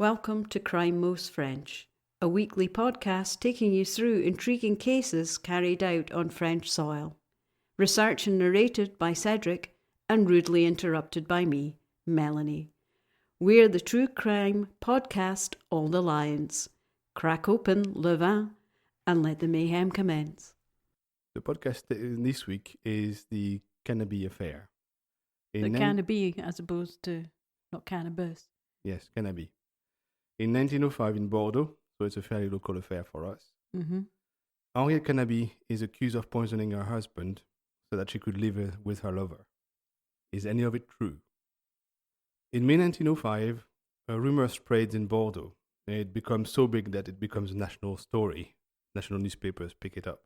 Welcome to Crime Most French, a weekly podcast taking you through intriguing cases carried out on French soil. Researched and narrated by Cedric and rudely interrupted by me, Melanie. We're the true crime podcast All the Lions. Crack open le vin and let the mayhem commence. The podcast this week is the Canaby affair. The Canaby as opposed to not cannabis. Yes, Canaby. In 1905 in Bordeaux, so it's a fairly local affair for us. Mm-hmm. Henriette Canaby is accused of poisoning her husband so that she could live with her lover. Is any of it true? In May 1905, a rumor spreads in Bordeaux. It becomes so big that it becomes a national story. National newspapers pick it up.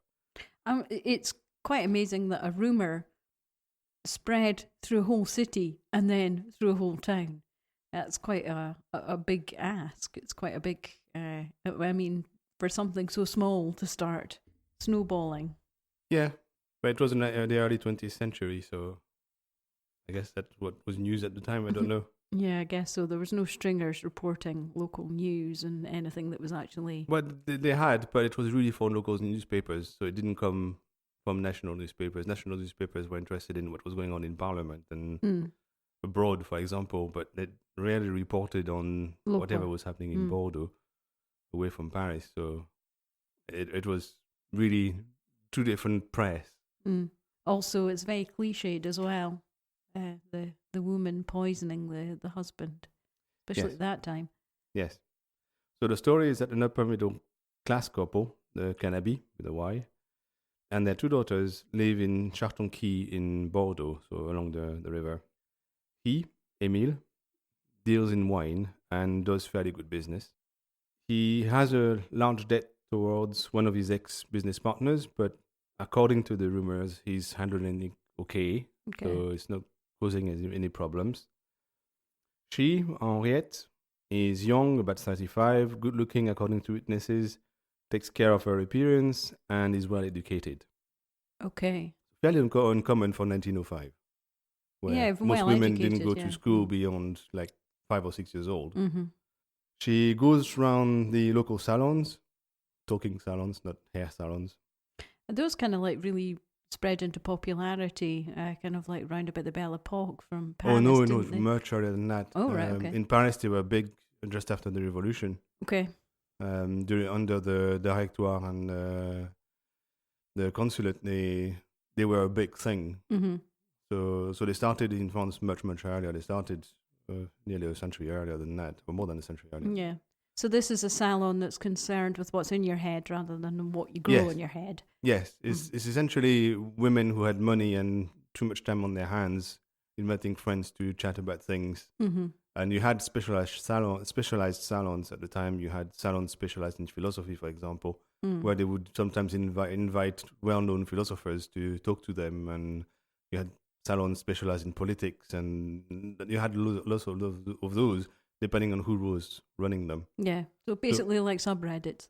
It's quite amazing that a rumor spread through a whole city and then through a whole town. That's quite a big ask. It's quite a big, for something so small to start snowballing. Yeah, but it was in the early 20th century, so I guess that's what was news at the time. I don't know. Yeah, I guess so. There was no stringers reporting local news and anything that was actually... Well, they had, but it was really for local newspapers, so it didn't come from national newspapers. National newspapers were interested in what was going on in Parliament and abroad, for example, but they rarely reported on local. Whatever was happening in Bordeaux, away from Paris. So it was really two different press. Also, it's very cliched as well. The woman poisoning the husband, especially at that time. Yes. So the story is that an upper middle class couple, the Canaby with a Y, and their two daughters live in Charton-Quay in Bordeaux, so along the river. He, Émile, deals in wine and does fairly good business. He has a large debt towards one of his ex-business partners, but according to the rumors, he's handling it okay. So it's not causing any problems. She, Henriette, is young, about 35, good-looking according to witnesses, takes care of her appearance, and is well-educated. Okay. Fairly uncommon for 1905. Where most women didn't go to school beyond like 5 or 6 years old. Mm-hmm. She goes around the local salons, talking salons, not hair salons. And those kind of like really spread into popularity, kind of like round about the Belle Epoque from Paris. Oh, no, much earlier than that. Oh, right, okay. In Paris, they were big just after the Revolution. Okay. Under the Directoire and the consulate, they were a big thing. Mm-hmm. So they started in France much, much earlier. They started nearly a century earlier than that, or more than a century earlier. Yeah. So this is a salon that's concerned with what's in your head rather than what you grow in your head. Yes. It's essentially women who had money and too much time on their hands inviting friends to chat about things. Mm-hmm. And you had specialized salons at the time. You had salons specialized in philosophy, for example, where they would sometimes invite well-known philosophers to talk to them. And you had salons specialized in politics, and you had lots of those, depending on who was running them. Yeah, so basically like subreddits.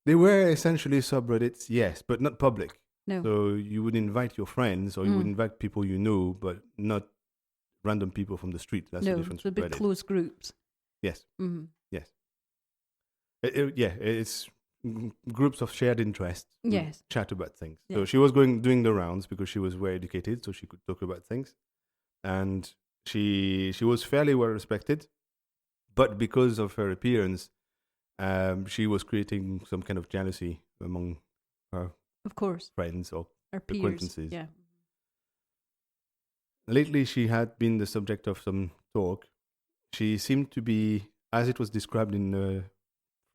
They were essentially subreddits, yes, but not public. No. So you would invite your friends, or you would invite people you know, but not random people from the street. That's the difference. No, so big close groups. Yes. Mm-hmm. Yes. It's groups of shared interests. Yes. Chat about things. Yeah. So she was doing the rounds because she was well educated, so she could talk about things, and she was fairly well respected, but because of her appearance, she was creating some kind of jealousy among her, of course, friends or her peers. Acquaintances. Yeah. Lately, she had been the subject of some talk. She seemed to be, as it was described in the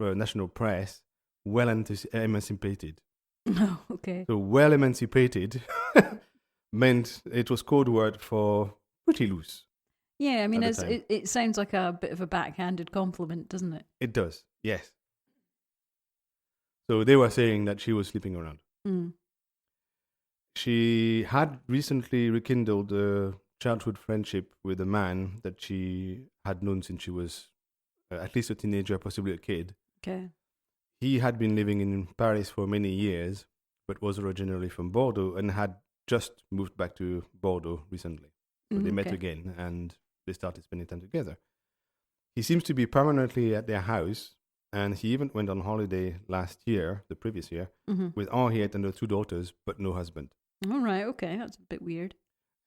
national press, well emancipated. Oh, okay. So well emancipated meant it was code word for pretty loose. Yeah, I mean, it sounds like a bit of a backhanded compliment, doesn't it? It does, yes. So they were saying that she was sleeping around. She had recently rekindled a childhood friendship with a man that she had known since she was at least a teenager, possibly a kid. Okay. He had been living in Paris for many years, but was originally from Bordeaux and had just moved back to Bordeaux recently. So they met again and they started spending time together. He seems to be permanently at their house, and he even went on holiday the previous year, with Henriette and the 2 daughters, but no husband. All right, okay, that's a bit weird.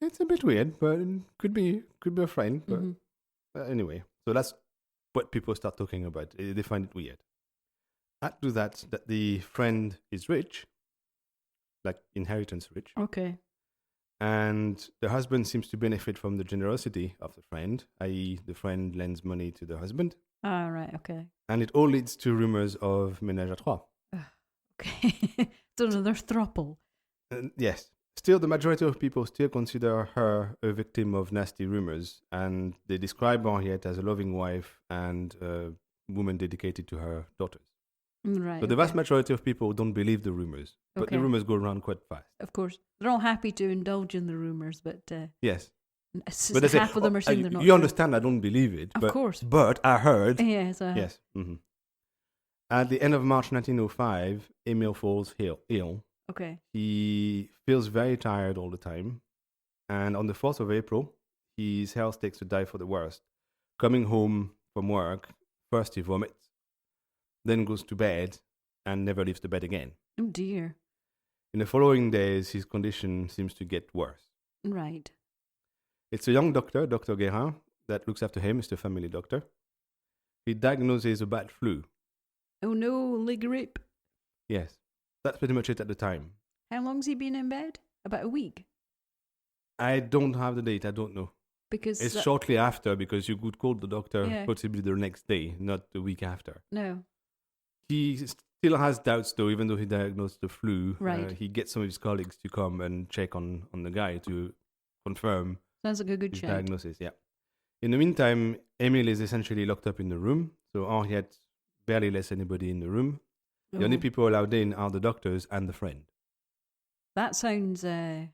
It's a bit weird, but it could be a friend. But anyway, so that's what people start talking about. They find it weird. Add to that the friend is rich, like inheritance rich. Okay. And the husband seems to benefit from the generosity of the friend, i.e. the friend lends money to the husband. Ah, right, okay. And it all leads to rumors of ménage à trois. Okay. So another throuple. Yes. Still, the majority of people still consider her a victim of nasty rumors, and they describe Henriette as a loving wife and a woman dedicated to her daughters. Right. So the vast majority of people don't believe the rumors, but the rumors go around quite fast. Of course. They're all happy to indulge in the rumors, but yes. But half of them are saying they're not You understand, I don't believe it. Of course. But I heard. Yes. Yes. Mm-hmm. At the end of March 1905, Emil falls ill. Okay. He feels very tired all the time. And on the 4th of April, his health takes a dive for the worst. Coming home from work, first he vomits, then goes to bed, and never leaves the bed again. Oh, dear. In the following days, his condition seems to get worse. Right. It's a young doctor, Dr. Guérin, that looks after him, is the family doctor. He diagnoses a bad flu. Oh, no, le grippe. Yes. That's pretty much it at the time. How long's he been in bed? About a week? I don't have the date, I don't know. Because it's shortly after, because you could call the doctor possibly the next day, not the week after. No. He still has doubts, though, even though he diagnosed the flu. Right. He gets some of his colleagues to come and check on the guy to confirm sounds like a good diagnosis. Yeah. In the meantime, Emil is essentially locked up in the room, so Henriette barely lets anybody in the room. The only people allowed in are the doctors and the friend. That sounds kind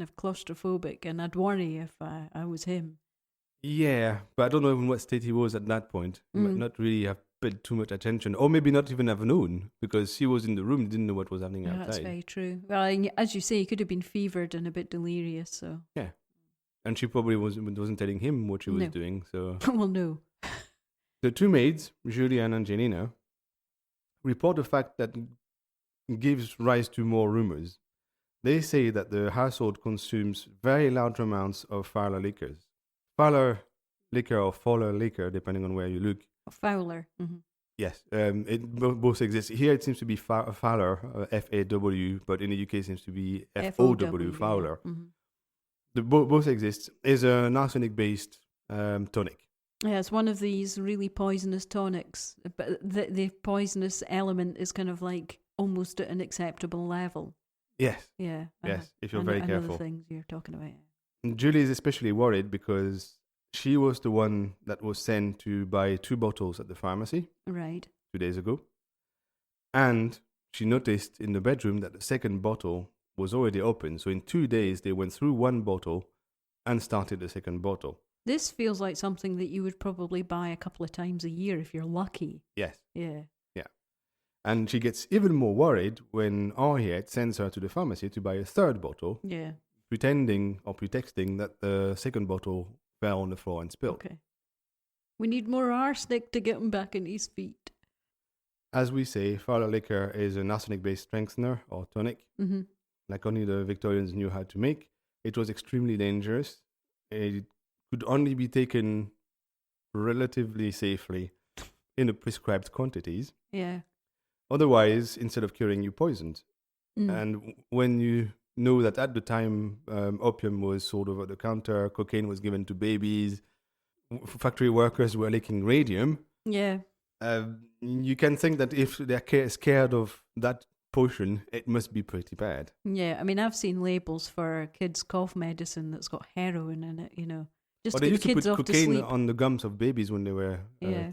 of claustrophobic, and I'd worry if I was him. Yeah, but I don't know even what state he was at that point. He might not really have paid too much attention, or maybe not even have known, because he was in the room, didn't know what was happening outside. That's very true. Well, as you say, he could have been fevered and a bit delirious, so... Yeah, and she probably wasn't telling him what she was doing, so... Well, no. The 2 maids, Julia and Angelina, report the fact that gives rise to more rumors. They say that the household consumes very large amounts of Fowler liquors. Fowler liquor or Fowler liquor, depending on where you look. Fowler. Mm-hmm. Yes, it both exists. Here it seems to be Fowler, F-A-W, but in the UK it seems to be F-O-W, Fowler. Yeah. Mm-hmm. Both exist. Is an arsenic-based tonic. Yeah, it's one of these really poisonous tonics, but the poisonous element is kind of like almost at an acceptable level. Yes. Yeah. Yes, if you're very careful. I know the things you're talking about. Julie is especially worried because she was the one that was sent to buy 2 bottles at the pharmacy. Right. 2 days ago. And she noticed in the bedroom that the second bottle was already open. So in 2 days, they went through 1 bottle and started the second bottle. This feels like something that you would probably buy a couple of times a year if you're lucky. Yes. Yeah. Yeah. And she gets even more worried when Henriette sends her to the pharmacy to buy a 3rd bottle. Yeah. Pretending or pretexting that the second bottle fell on the floor and spilled. Okay. We need more arsenic to get him back on his feet. As we say, Fowler liquor is an arsenic-based strengthener or tonic, like only the Victorians knew how to make. It was extremely dangerous. It could only be taken relatively safely in the prescribed quantities. Yeah. Otherwise, instead of curing, you poisoned. And when you know that at the time, opium was sold over the counter, cocaine was given to babies, factory workers were leaking radium. Yeah. You can think that if they're scared of that potion, it must be pretty bad. Yeah, I mean, I've seen labels for kids' cough medicine that's got heroin in it, just to they get used the kids to put off to cocaine sleep. on the gums of babies when they were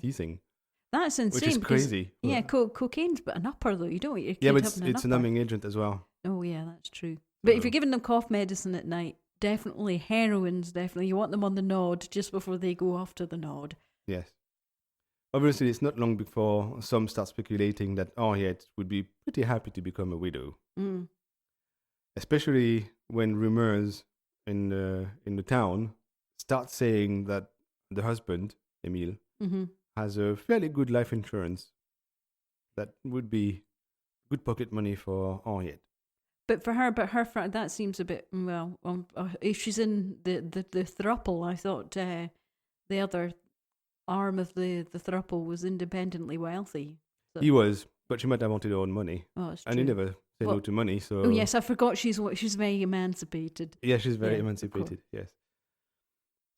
teething. That's insane. Which is crazy. Yeah, cocaine's but an upper though. You don't want your kid but having it's a numbing agent as well. Oh yeah, that's true. But if you're giving them cough medicine at night, definitely heroin's definitely. You want them on the nod just before they go off to the nod. Yes. Obviously, it's not long before some start speculating that Henriette would be pretty happy to become a widow. Especially when rumors in the town start saying that the husband, Emile, has a fairly good life insurance that would be good pocket money for Henriette. But for her, that seems a bit, well, if she's in the throuple, I thought the other arm of the throuple was independently wealthy. So. He was, but she might have wanted her own money. Oh, that's true. And he never said no to money, so... Oh, yes, I forgot she's very emancipated. Yeah, she's very emancipated, yes.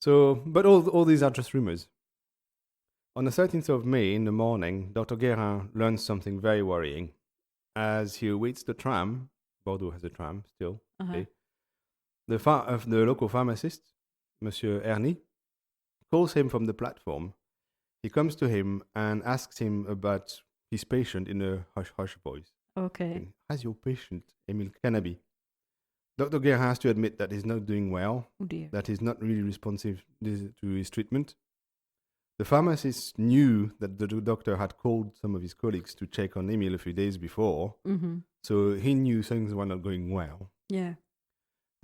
So, but all these are just rumors. On the 13th of May in the morning, Dr. Guérin learns something very worrying. As he awaits the tram, Bordeaux has a tram still, okay, the local pharmacist, Monsieur Ernie, calls him from the platform. He comes to him and asks him about his patient in a hush-hush voice. Okay. Has your patient, Henriette Canaby? Dr. Guérin has to admit that he's not doing well, oh dear, that he's not really responsive to his treatment. The pharmacist knew that the doctor had called some of his colleagues to check on Emile a few days before, so he knew things were not going well. Yeah.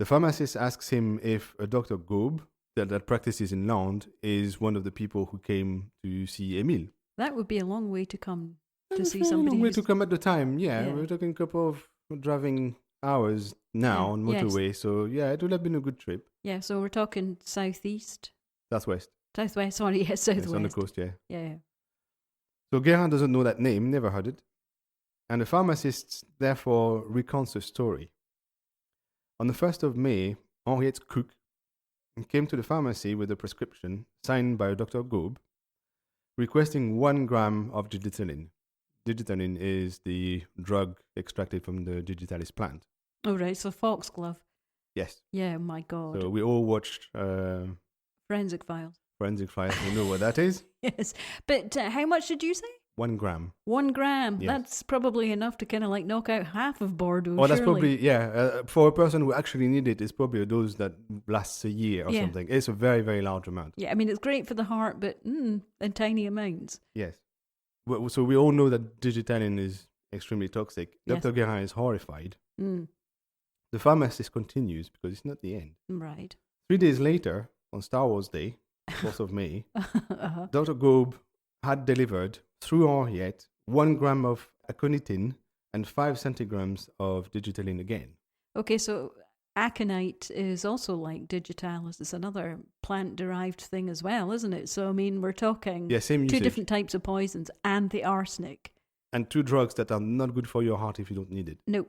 The pharmacist asks him if a Dr. Gaube, that practices in Landes, is one of the people who came to see Emile. That would be a long way to come to see That's somebody. A long way to come at the time, yeah. We're talking a couple of driving hours now on motorway, so yeah, it would have been a good trip. Yeah, so we're talking southeast? Southwest. Southwest, sorry, yes, southwest. It's on the coast, yeah. Yeah. So Guérin doesn't know that name, never heard it. And the pharmacist therefore recounts the story. On the 1st of May, Henriette's cook came to the pharmacy with a prescription signed by Dr. Gaube requesting 1 gram of digitalin. Digitalin is the drug extracted from the digitalis plant. Oh, right, so foxglove. Yes. Yeah, my God. So we all watched Forensic Files. Forensic Files, we know what that is. Yes, but how much did you say? 1 gram. 1 gram. Yes. That's probably enough to kind of like knock out half of Bordeaux. Oh, that's surely. probably, for a person who actually need it, it's probably a dose that lasts a year or something. It's a very, very large amount. Yeah, I mean, it's great for the heart, but in tiny amounts. Yes. So we all know that digitalin is extremely toxic. Yes. Dr. Guérin is horrified. The pharmacist continues because it's not the end. Right. 3 days later, on Star Wars Day, 4th of May, Dr. Gaube had delivered through Henriette 1 gram of aconitin and 5 centigrams of digitalin again. Okay, so aconite is also like digitalis. It's another plant-derived thing as well, isn't it? So, I mean, we're talking same usage. 2 different types of poisons and the arsenic. And 2 drugs that are not good for your heart if you don't need it. No.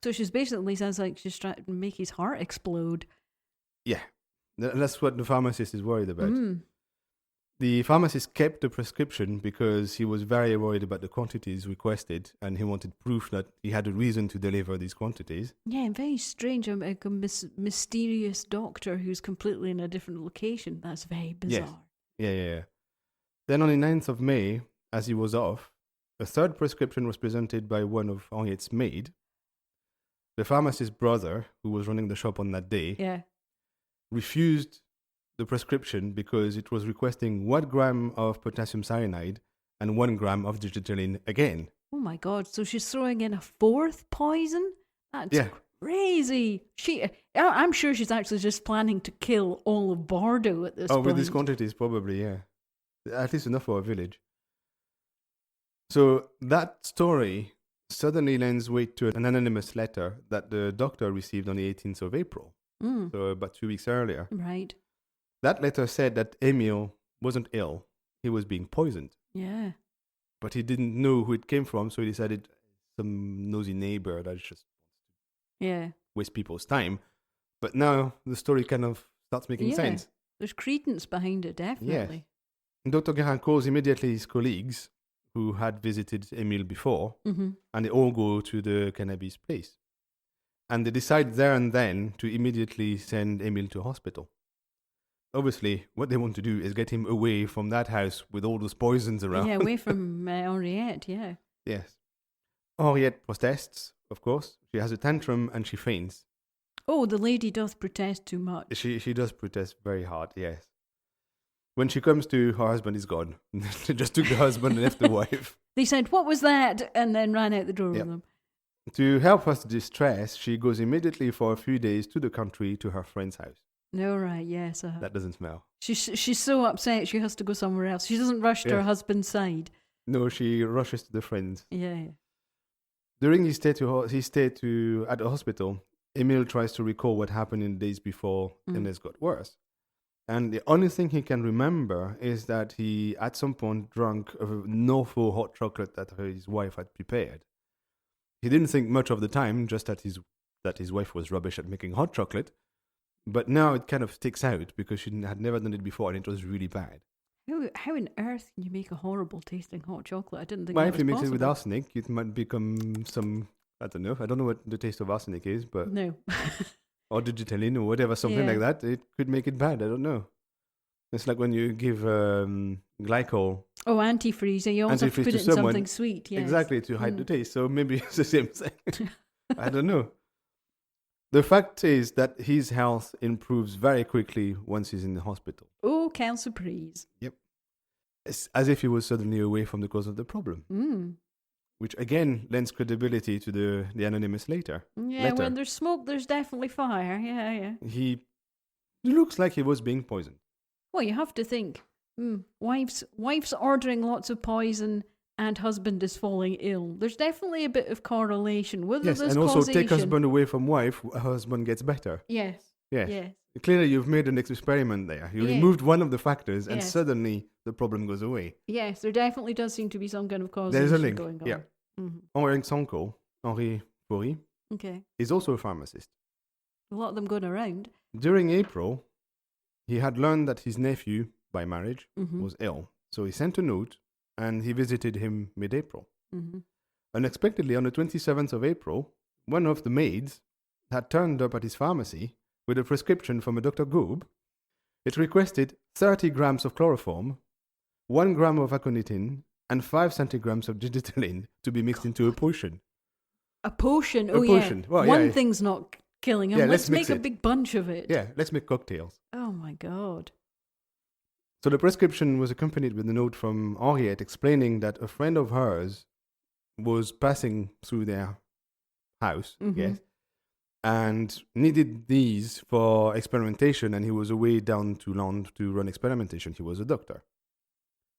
So she's basically sounds like she's trying to make his heart explode. Yeah. That's what the pharmacist is worried about. The pharmacist kept the prescription because he was very worried about the quantities requested and he wanted proof that he had a reason to deliver these quantities. Yeah, very strange. Like a mysterious doctor who's completely in a different location. That's very bizarre. Yes. Yeah. Then on the 9th of May, as he was off, a 3rd prescription was presented by one of Henriette's maid. The pharmacist's brother, who was running the shop on that day, refused the prescription because it was requesting 1 gram of potassium cyanide and 1 gram of digitalin again. Oh my God! So she's throwing in a 4th poison? That's crazy. I'm sure she's actually just planning to kill all of Bordeaux at this point. Oh, with these quantities, probably, yeah. At least enough for a village. So that story suddenly lends weight to an anonymous letter that the doctor received on the 18th of April. So about 2 weeks earlier. Right. That letter said that Emile wasn't ill. He was being poisoned. Yeah. But he didn't know who it came from, so he decided some nosy neighbor that just waste people's time. But now the story kind of starts making sense. There's credence behind it, definitely. Yes. Dr. Guérin calls immediately his colleagues who had visited Emile before, and they all go to the Canaby's place. And they decide there and then to immediately send Emile to hospital. Obviously, what they want to do is get him away from that house with all those poisons around. Yeah, away from Henriette, yeah. Yes. Henriette protests, of course. She has a tantrum and she faints. Oh, the lady doth protest too much. She does protest very hard, yes. When she comes to, her husband is gone. They just took the husband and left the wife. They said, "What was that?" and then ran out the door with them. To help her distress, she goes immediately for a few days to the country to her friend's house. No, right, yes. That doesn't smell. She's so upset she has to go somewhere else. She doesn't rush to her husband's side. No, she rushes to the friends. Yeah. During his stay at the hospital, Emil tries to recall what happened in the days before illness got worse. And the only thing he can remember is that he, at some point, drank an awful hot chocolate that his wife had prepared. He didn't think much of the time, just that his wife was rubbish at making hot chocolate. But now it kind of sticks out because she had never done it before and it was really bad. How on earth can you make a horrible tasting hot chocolate? I didn't think Well, that if was you mix possible. it with arsenic, it might become some, I don't know what the taste of arsenic is, but... No. or digitalin or whatever, something like that. It could make it bad, I don't know. It's like when you give glycol. Oh, antifreeze. You always have to put it in something sweet. Yes. Exactly, to hide the taste. So maybe it's the same thing. I don't know. The fact is that his health improves very quickly once he's in the hospital. Oh, quelle surprise. Yep. It's as if he was suddenly away from the cause of the problem. Which again lends credibility to the anonymous letter. Yeah, when there's smoke, there's definitely fire. Yeah. He looks like he was being poisoned. Well, you have to think, wife's ordering lots of poison and husband is falling ill. There's definitely a bit of correlation. Whether Yes, there's and also causation... take husband away from wife, husband gets better. Yes. Yes. Clearly you've made an experiment there. You removed one of the factors and suddenly the problem goes away. Yes, there definitely does seem to be some kind of causation There's a link going on. Yeah. Henriette's uncle, Henri Foury, is also a pharmacist. A lot of them going around. During April, he had learned that his nephew, by marriage, was ill. So he sent a note and he visited him mid-April. Unexpectedly, on the 27th of April, one of the maids had turned up at his pharmacy with a prescription from a Dr. Goeb. It requested 30 grams of chloroform, 1 gram of aconitin, and 5 centigrams of digitalin to be mixed into a potion. A potion? A potion. Well, one thing's not killing him. Let's make a big bunch of it. Yeah, let's make cocktails. Oh my God. So the prescription was accompanied with a note from Henriette explaining that a friend of hers was passing through their house, and needed these for experimentation, and he was away down to London to run experimentation. He was a doctor.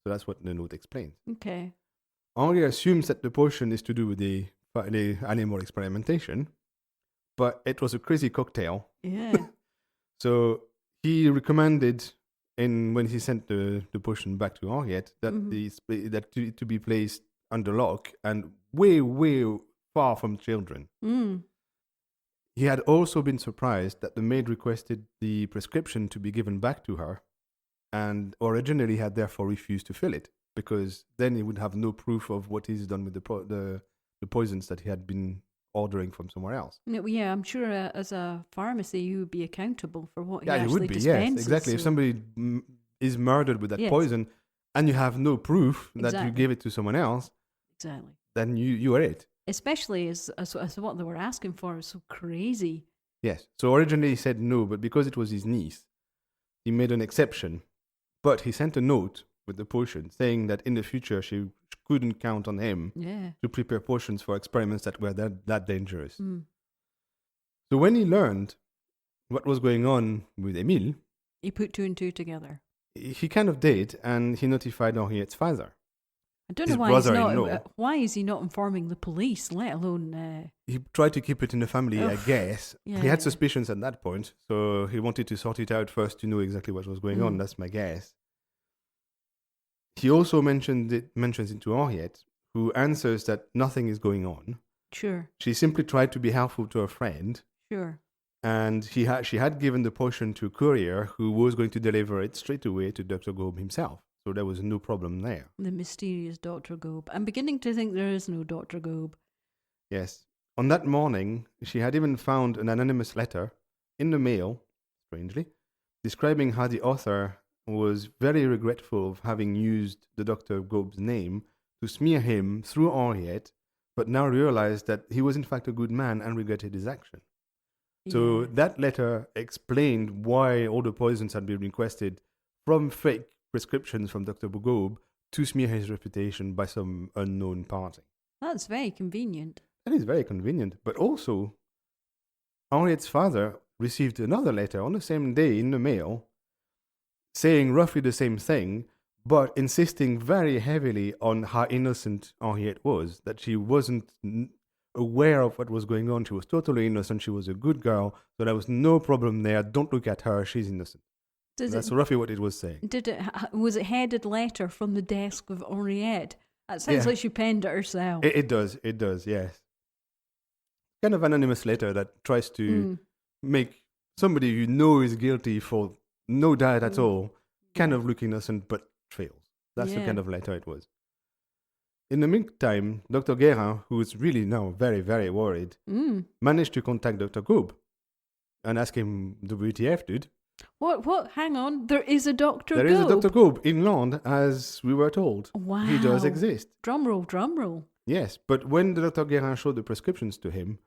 So that's what the note explains. Okay. Henri assumes that the potion is to do with the animal experimentation, but it was a crazy cocktail. Yeah. So he recommended, when he sent the potion back to Henriette, that to be placed under lock and way, way far from children. He had also been surprised that the maid requested the prescription to be given back to her, and originally had therefore refused to fill it, because then he would have no proof of what he's done with the poisons that he had been ordering from somewhere else. Yeah, I'm sure as a pharmacy you would be accountable for what he you actually would be, dispenses. Yes, exactly. So. If somebody is murdered with that poison and you have no proof that you gave it to someone else, then you are it. Especially as what they were asking for is so crazy. Yes. So originally he said no, but because it was his niece, he made an exception. But he sent a note with the potion saying that in the future she couldn't count on him to prepare potions for experiments that were that dangerous. So when he learned what was going on with Emile, he put 2 and 2 together. He kind of did, and he notified Henriette's father. I don't know why is he not informing the police, let alone... He tried to keep it in the family, I guess. Yeah, he had suspicions at that point, so he wanted to sort it out first to know exactly what was going on. That's my guess. He also mentions it to Henriette, who answers that nothing is going on. Sure. She simply tried to be helpful to her friend. Sure. And she had given the potion to a courier who was going to deliver it straight away to Dr. Goeb himself. So there was no problem there. The mysterious Dr. Goeb. I'm beginning to think there is no Dr. Goeb. Yes. On that morning, she had even found an anonymous letter in the mail, strangely, describing how the author was very regretful of having used the Dr. Goeb's name to smear him through Henriette, but now realized that he was in fact a good man and regretted his action. So that letter explained why all the poisons had been requested from fake prescriptions from Dr. Goeb to smear his reputation by some unknown party. That's very convenient. That is very convenient. But also, Henriette's father received another letter on the same day in the mail saying roughly the same thing, but insisting very heavily on how innocent Henriette was, that she wasn't aware of what was going on. She was totally innocent. She was a good girl, so there was no problem there. Don't look at her. She's innocent. That's roughly what it was saying. Was it headed letter from the desk of Henriette? That sounds like she penned it herself. It does, yes. Kind of anonymous letter that tries to make somebody you know is guilty for no doubt at all kind of look innocent, but fails. That's the kind of letter it was. In the meantime, Dr. Guérin, who is really now very, very worried, managed to contact Dr. Gaube and ask him, WTF, dude? What? Hang on. There is a Dr. Gaube? There is a Dr. Gaube in Londres, as we were told. Wow. He does exist. Drum roll. Yes, but when Dr. Guérin showed the prescriptions to him,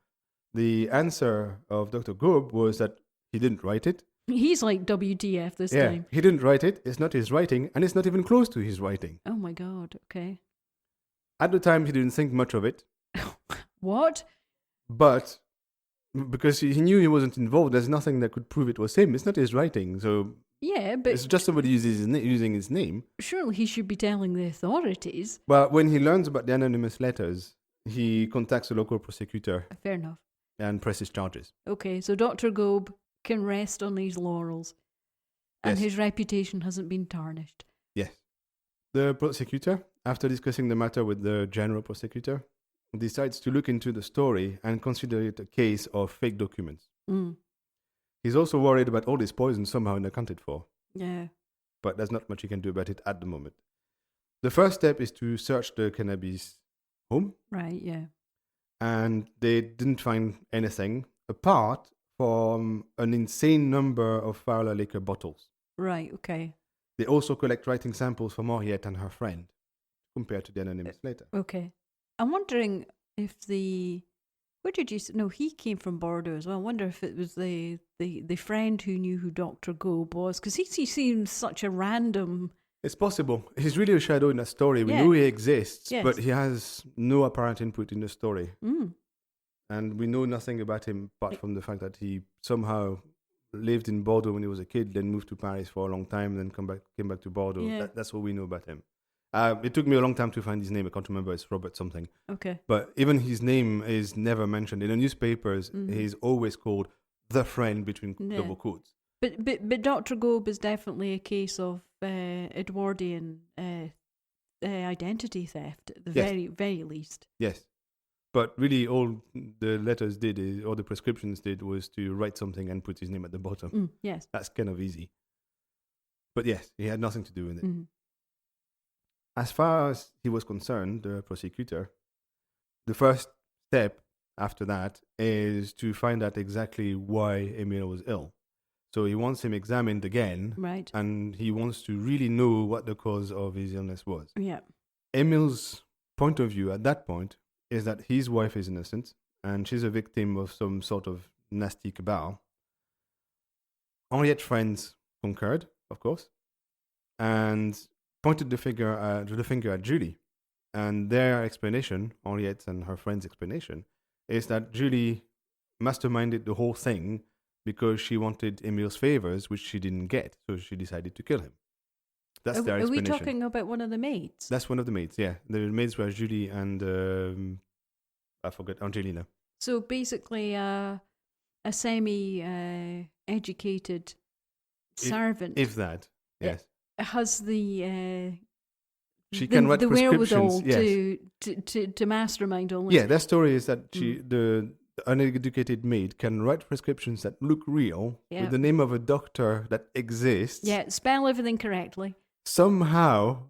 the answer of Dr. Gaube was that he didn't write it. He's like WTF this time. He didn't write it. It's not his writing, and it's not even close to his writing. Oh my God, okay. At the time, he didn't think much of it. What? But because he knew he wasn't involved, there's nothing that could prove it was him. It's not his writing, so yeah, but it's just somebody using his name. Surely he should be telling the authorities. Well, when he learns about the anonymous letters, he contacts a local prosecutor. Fair enough. And presses charges. Okay, so Dr. Gaube can rest on his laurels, and his reputation hasn't been tarnished. Yes. The prosecutor, after discussing the matter with the general prosecutor, decides to look into the story and consider it a case of fake documents. He's also worried about all this poison somehow unaccounted for. Yeah. But there's not much he can do about it at the moment. The first step is to search the Canaby's home. Right, yeah. And they didn't find anything apart from an insane number of Fowler liquor bottles. Right, okay. They also collect writing samples from Henriette and her friend, compared to the anonymous letter. Okay. I'm wondering if what did you say? No, he came from Bordeaux as well. I wonder if it was the friend who knew who Dr. Gaube was, because he seems such a random... It's possible. He's really a shadow in that story. We know he exists, but he has no apparent input in the story. And we know nothing about him apart from the fact that he somehow lived in Bordeaux when he was a kid, then moved to Paris for a long time, then came back to Bordeaux. Yeah. That's what we know about him. It took me a long time to find his name. I can't remember. It's Robert something. Okay. But even his name is never mentioned. In the newspapers, he's always called the friend between double quotes. But Dr. Gaube is definitely a case of Edwardian identity theft, at the very, very least. Yes. But really, all the letters did, or the prescriptions did, was to write something and put his name at the bottom. Yes. That's kind of easy. But yes, he had nothing to do with it. As far as he was concerned, the prosecutor, the first step after that is to find out exactly why Emile was ill. So he wants him examined again. Right. And he wants to really know what the cause of his illness was. Yeah. Emile's point of view at that point is that his wife is innocent and she's a victim of some sort of nasty cabal. Henriette's friends concurred, of course, and pointed the finger at Julie. And their explanation, Henriette and her friend's explanation, is that Julie masterminded the whole thing because she wanted Emile's favors, which she didn't get, so she decided to kill him. That's their explanation. Are we talking about one of the maids? That's one of the maids, yeah. The maids were Julie and, I forgot, Angelina. So basically a semi-educated servant. If that, yes. Has the... she can write the prescriptions, wherewithal to mastermind all this. Yeah, their story is that the uneducated maid can write prescriptions that look real with the name of a doctor that exists. Yeah, spell everything correctly. Somehow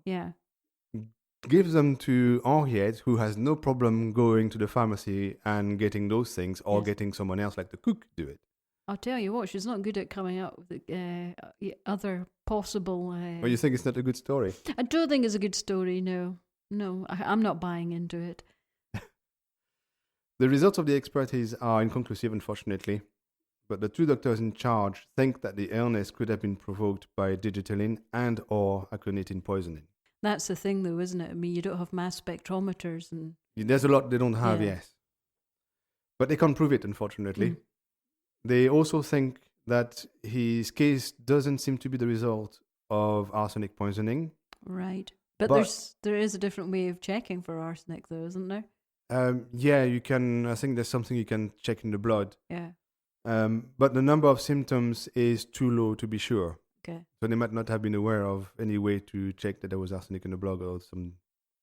gives them to Henriette, who has no problem going to the pharmacy and getting those things, or getting someone else like the cook do it. I'll tell you what, she's not good at coming up with other possible... Well, you think it's not a good story? I don't think it's a good story, no. No, I'm not buying into it. The results of the expertise are inconclusive, unfortunately, but the two doctors in charge think that the illness could have been provoked by digitaline and or aconitin poisoning. That's the thing, though, isn't it? I mean, you don't have mass spectrometers. And there's a lot they don't have, yes. But they can't prove it, unfortunately. They also think that his case doesn't seem to be the result of arsenic poisoning. Right. But there is a different way of checking for arsenic, though, isn't there? Yeah, you can. I think there's something you can check in the blood. Yeah. But the number of symptoms is too low to be sure. Okay. So they might not have been aware of any way to check that there was arsenic in the blood or some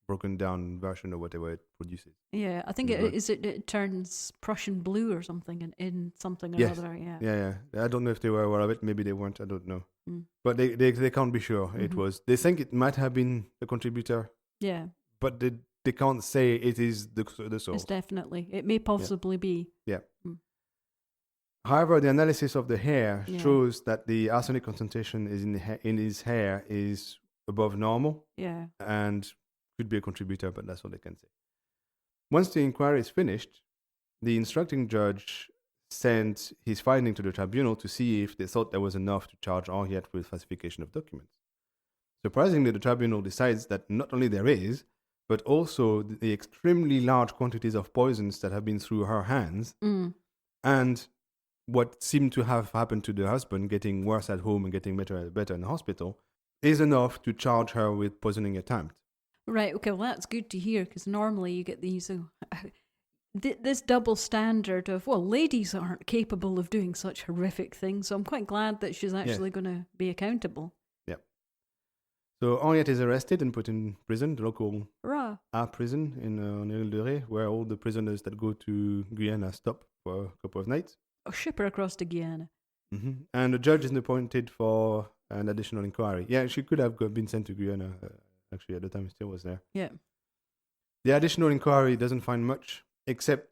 broken down version or whatever it produces. Yeah, I think it turns Prussian blue or something in something or Yes. other. Yeah. Yeah. I don't know if they were aware of it. Maybe they weren't. I don't know. Mm. But they can't be sure it Mhm. was. They think it might have been a contributor, Yeah. but they can't say it is the source. It's definitely. It may possibly be. Yeah. Mm. However, the analysis of the hair Yeah. shows that the arsenic concentration is in his hair is above normal Yeah. and could be a contributor, but that's all they can say. Once the inquiry is finished, the instructing judge sent his finding to the tribunal to see if they thought there was enough to charge Henriette with falsification of documents. Surprisingly, the tribunal decides that not only there is, but also the extremely large quantities of poisons that have been through her hands and what seemed to have happened to the husband, getting worse at home and getting better in the hospital, is enough to charge her with poisoning attempt. Right. Okay. Well, that's good to hear because normally you get these this double standard of ladies aren't capable of doing such horrific things. So I'm quite glad that she's actually going to be accountable. Yeah. So Henriette is arrested and put in prison, the local Hurrah. A prison in Île de Ré, where all the prisoners that go to Guyana stop for a couple of nights. Ship her across to Guyana. Mm-hmm. And the judge is appointed for an additional inquiry. Yeah, she could have been sent to Guyana. Actually, at the time, still was there. Yeah. The additional inquiry doesn't find much, except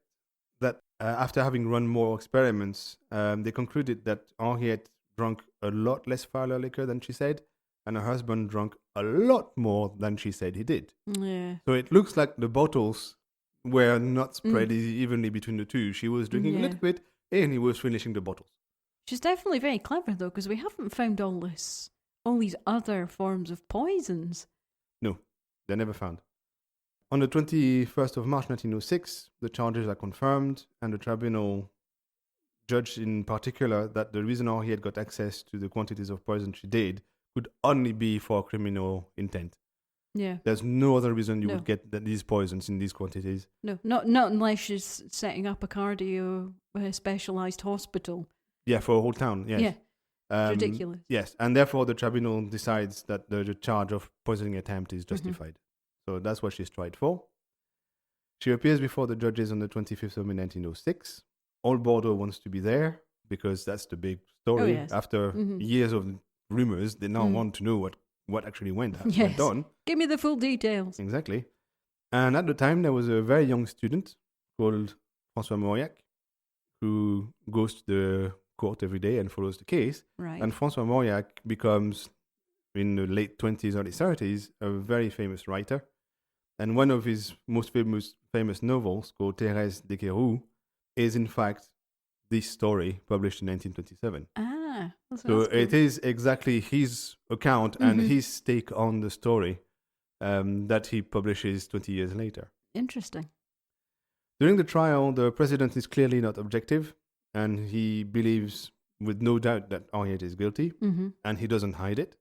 that after having run more experiments, they concluded that Henriette drank a lot less Fowler liquor than she said, and her husband drank a lot more than she said he did. Yeah. So it looks like the bottles were not spread evenly between the two. She was drinking a little bit, and he was finishing the bottles. She's definitely very clever, though, because we haven't found all these other forms of poisons. No, they're never found. On the 21st of March 1906, the charges are confirmed, and the tribunal judged in particular that the reason he had got access to the quantities of poison she did could only be for criminal intent. Yeah. There's no other reason you would get these poisons in these quantities. No, not unless she's setting up a cardio specialized hospital. Yeah, for a whole town, yes. Yeah, it's ridiculous. Yes, and therefore the tribunal decides that the charge of poisoning attempt is justified. So that's what she's tried for. She appears before the judges on the 25th of May 1906. All Bordeaux wants to be there because that's the big story. Oh, yes. After years of rumors, they now want to know what actually went on. Give me the full details. Exactly. And at the time, there was a very young student called François Mauriac who goes to the court every day and follows the case. Right. And François Mauriac becomes, in the late 20s, early 30s, a very famous writer. And one of his most famous novels, called Thérèse d'Équerroux, is in fact this story published in 1927. So it is exactly his account and his take on the story that he publishes 20 years later. Interesting. During the trial, the president is clearly not objective, and he believes with no doubt that Henriette is guilty, and he doesn't hide it.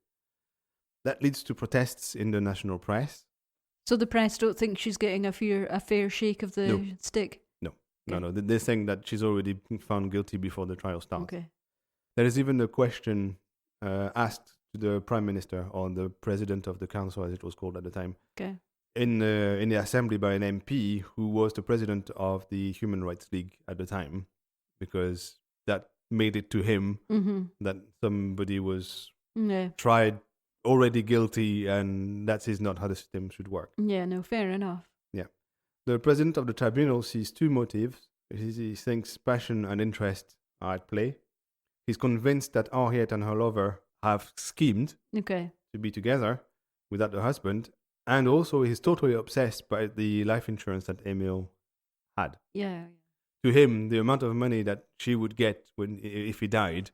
That leads to protests in the national press. So the press don't think she's getting a fair shake of the stick? No. They're saying that she's already found guilty before the trial starts. Okay. There is even a question asked to the prime minister or the president of the council, as it was called at the time, in the assembly by an MP who was the president of the Human Rights League at the time, because that made it to him that somebody was tried already guilty, and that is not how the system should work. Yeah, no, fair enough. Yeah. The president of the tribunal sees two motives. He thinks passion and interest are at play. He's convinced that Henriette and her lover have schemed to be together without the husband, and also he's totally obsessed by the life insurance that Emile had. Yeah. To him, the amount of money that she would get if he died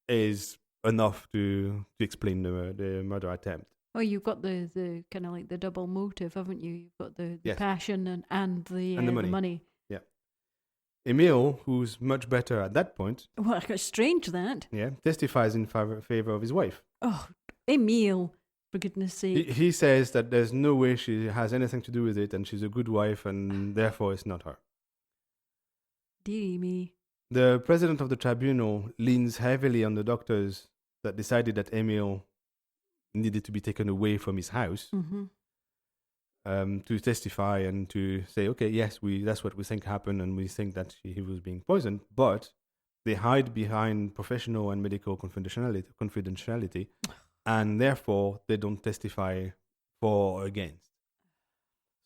is enough to explain the murder attempt. Oh, you've got the kind of like the double motive, haven't you? You've got the passion and the money. Yeah. Emile, who's much better at that point, Well, it's strange that. testifies in favor of his wife. Oh, Emile, for goodness sake. He says that there's no way she has anything to do with it and she's a good wife and therefore it's not her. Dearie me. The president of the tribunal leans heavily on the doctors that decided that Emile needed to be taken away from his house to testify and to say, okay, yes, that's what we think happened and we think that he was being poisoned, but they hide behind professional and medical confidentiality and therefore they don't testify for or against.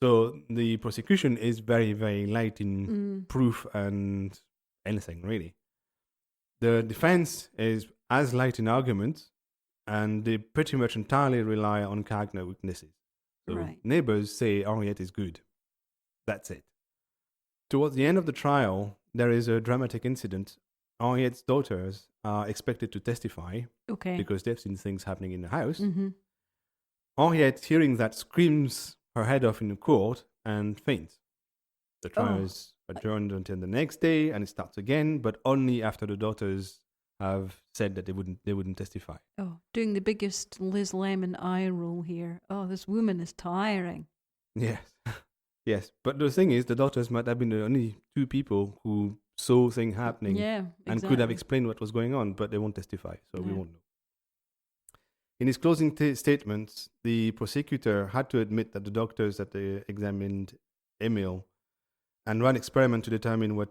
So the prosecution is very, very light in proof and anything, really. The defense is as light in argument, and they pretty much entirely rely on character witnesses. So neighbors say Henriette is good. That's it. Towards the end of the trial, there is a dramatic incident. Henriette's daughters are expected to testify because they've seen things happening in the house. Henriette, hearing that, screams her head off in the court and faints. The trial is adjourned until the next day, and it starts again, but only after the daughters have said that they wouldn't testify. Oh, doing the biggest Liz Lemon eye roll here. Oh, this woman is tiring. Yes. Yes. But the thing is, the daughters might have been the only two people who saw things happening and could have explained what was going on, but they won't testify, so we won't know. In his closing statements, the prosecutor had to admit that the doctors that they examined Emile and ran experiments to determine what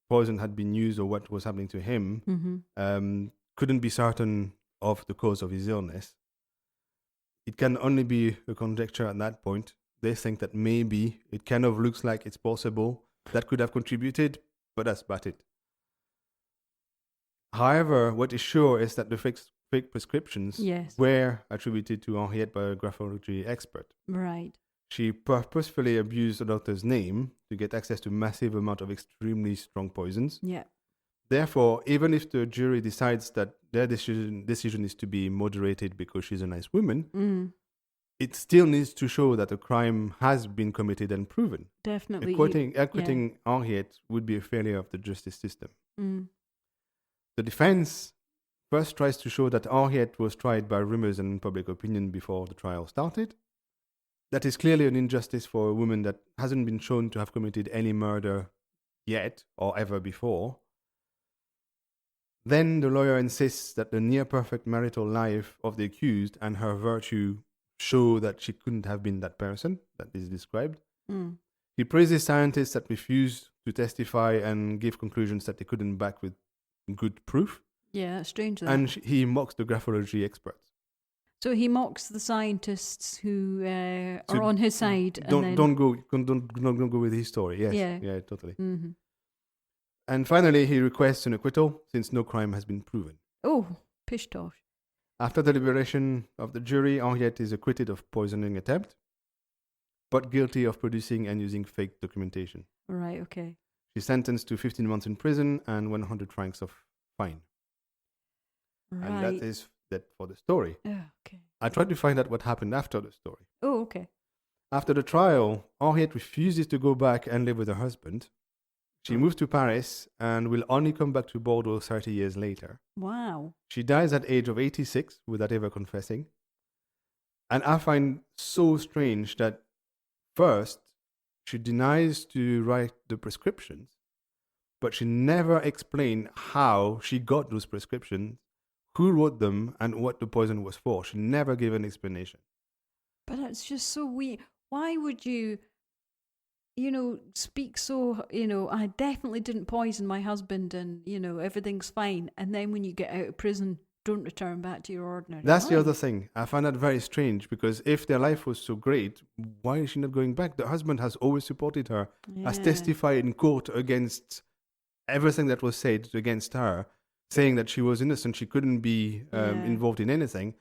poison had been used or what was happening to him couldn't be certain of the cause of his illness. It can only be a conjecture at that point. They think that maybe it kind of looks like it's possible that could have contributed, but that's about it. However, what is sure is that the fake prescriptions were attributed to Henriette by a graphology expert. Right. She purposefully abused the doctor's name to get access to massive amount of extremely strong poisons. Yeah. Therefore, even if the jury decides that their decision is to be moderated because she's a nice woman, it still needs to show that a crime has been committed and proven. Definitely. Acquitting Henriette would be a failure of the justice system. The defense first tries to show that Henriette was tried by rumors and public opinion before the trial started. That is clearly an injustice for a woman that hasn't been shown to have committed any murder yet or ever before. Then the lawyer insists that the near-perfect marital life of the accused and her virtue show that she couldn't have been that person that is described. He praises scientists that refused to testify and give conclusions that they couldn't back with good proof. Yeah, that's strange. And he mocks the graphology experts. So he mocks the scientists who are on his side. Don't go with his story. Yes, yeah, totally. And finally, he requests an acquittal since no crime has been proven. Oh, pish tosh. After the deliberation of the jury, Henriette is acquitted of poisoning attempt, but guilty of producing and using fake documentation. Right. Okay. She's sentenced to 15 months in prison and 100 francs of fine. Right. And that is that for the story. Oh, okay. I tried to find out what happened after the story. Oh, okay. After the trial, Henriette refuses to go back and live with her husband. She moves to Paris and will only come back to Bordeaux 30 years later. Wow. She dies at the age of 86 without ever confessing. And I find so strange that first, she denies to write the prescriptions, but she never explained how she got those prescriptions, who wrote them, and what the poison was for. She never gave an explanation. But it's just so weird. Why would you, speak so, I definitely didn't poison my husband and, everything's fine. And then when you get out of prison, don't return back to your ordinary That's life. the other thing. I find that very strange because if their life was so great, why is she not going back? The husband has always supported her, has testified in court against everything that was said against her, saying that she was innocent, she couldn't be involved in anything.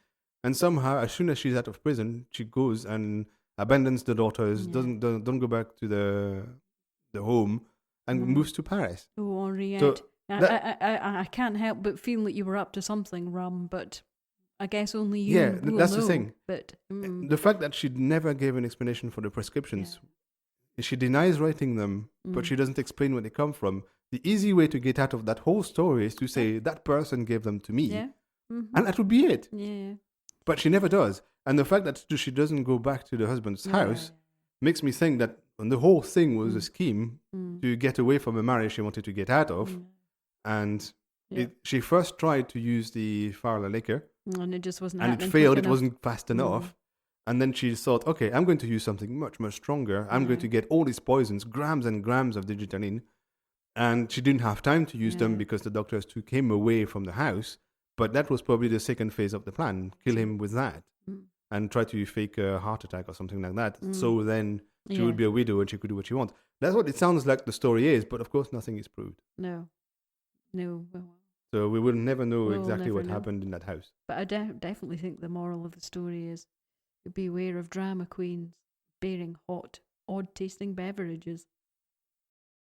And somehow, as soon as she's out of prison, she goes and abandons the daughters, don't go back to the home, and moves to Paris. Oh, Henriette. So I can't help but feel that you were up to something, Rum, but I guess only you will that's know. the thing. But the fact that she never gave an explanation for the prescriptions she denies writing them, but she doesn't explain where they come from. The easy way to get out of that whole story is to say that person gave them to me, Yeah. Mm-hmm. and that would be it. Yeah. But she never does. And the fact that she doesn't go back to the husband's house makes me think that the whole thing was a scheme to get away from a marriage she wanted to get out of. And she first tried to use the Farla liquor. And it just wasn't and happening. it failed. quick It wasn't fast enough. And then she thought, okay, I'm going to use something much, much stronger. I'm going to get all these poisons, grams and grams of digitalin. And she didn't have time to use them because the doctors took him away from the house. But that was probably the second phase of the plan. Kill him with that. And try to fake a heart attack or something like that. So then she would be a widow and she could do what she wants. That's what it sounds like the story is. But of course, nothing is proved. No. Well, so we will never know we'll exactly never what know. happened in that house. But I definitely think the moral of the story is beware of drama queens bearing hot, odd-tasting beverages.